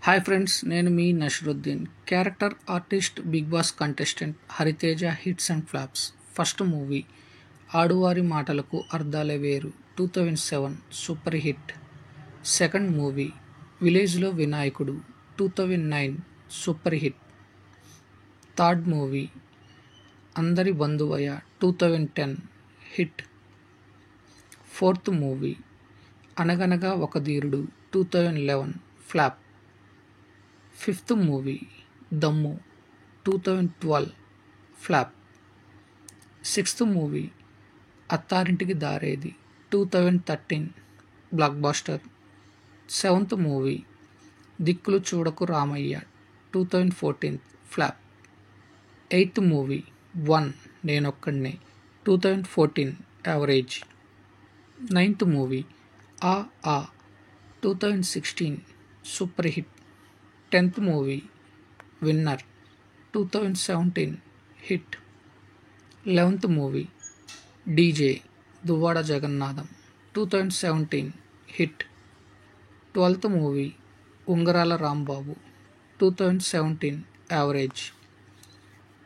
Hi friends, నేను మీ Nasaruddin. Character artist, big boss contestant Hariteja hits and flops. First movie Aaduvari Matalaku Arthale వేరు 2007 super hit. Second movie విలేజ్లో వినాయకుడు 2009 super hit. Third movie అందరి Bandhuvayya 2010 hit. Fourth movie అనగనగా ఒక ధీరుడు 2011 ఫ్లాప్. ఫిఫ్త్ మూవీ దమ్ము 2012 flop. Sixth movie Attarintiki Daredi 2013 black buster. Seventh movie Dikkulu Choodaku Ramayya 2014 flop. Eighth movie one Nenokkadine 2014 average. Ninth movie Aa 2016 super hit. 10th movie winner 2017 hit. 11th movie DJ Duvvada Jagannadham 2017 hit. 12th movie Ungarala Rambabu 2017 average.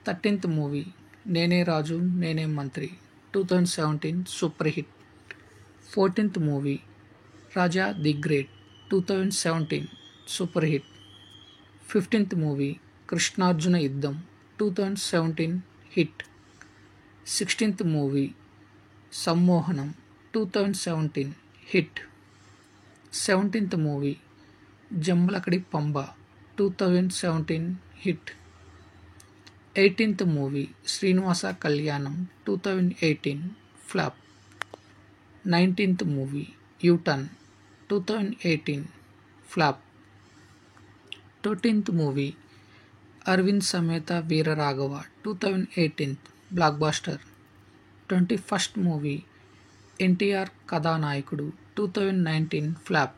13th movie నేనే రాజు Nene Mantri 2017 super hit. 14th movie Raja the great 2017 super hit. 15th movie Krishnarjuna Yuddham 2017 hit. 16th movie Sammohanam 2017 hit. 17th movie Jambalakidi Pamba 2017 hit. 18th movie Srinivasa Kalyanam 2018 flop. 19th movie U turn 2018 flop. 13th movie Aravinda Sametha Veera Raghava 2018 blockbuster. 21st movie NTR Kathanayakudu 2019 flop.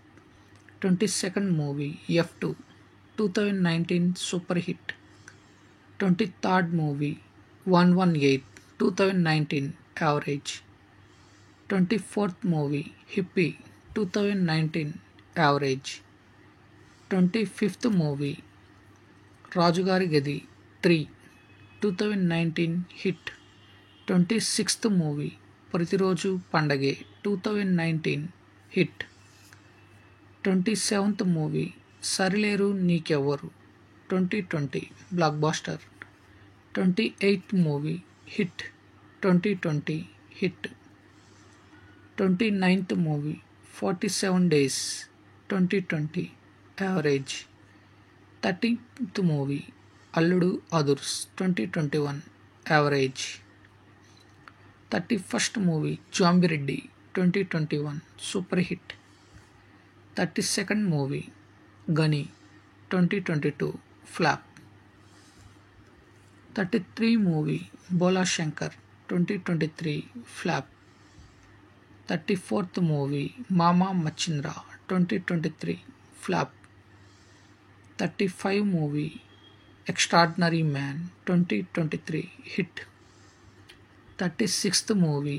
22nd movie F2 2019 super hit. 23rd movie 118 2019 average. 24th movie hippie 2019 average. 25th movie రాజుగారి గది 3 2019 hit. 26th movie ప్రతిరోజు పండగే 2019 hit. 27th movie Sarileru Neekevvaru 2020 black buster. 28th movie hit 2020 hit. 29th movie 47 days 2020 average. 30th movie అల్లుడు అదుర్స్ 2021 average. 31st movie Zombie Reddy 2021 super hit. 32nd movie గని 2022 flop. 33 movie బోలా Shankar 2023 flop. 34th movie మామా Machindra 2023 flop. 35 movie extraordinary man 2023 hit. 36th movie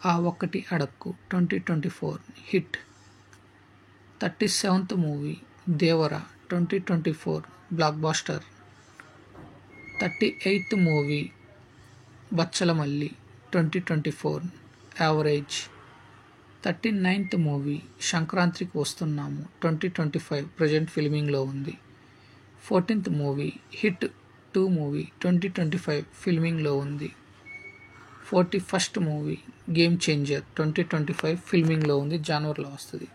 ఆ ఒక్కటి అడక్కు 2024 hit. 37th movie దేవర 2024 black buster. 38th movie Bachhalamalli 2024 average. 39th movie Sankranthiki Vasthunnam 2025 present ఫిల్మింగ్లో ఉంది. 14th movie hit 2 movie 2025 ఫిల్మింగ్లో ఉంది. 41st movie game changer 2025 ఫిల్మింగ్లో ఉంది, జనవరిలో వస్తుంది.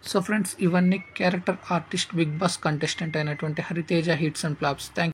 So friends, ఇవన్నీ character artist big boss contestant అయినటువంటి Hariteja hits and flops. Thank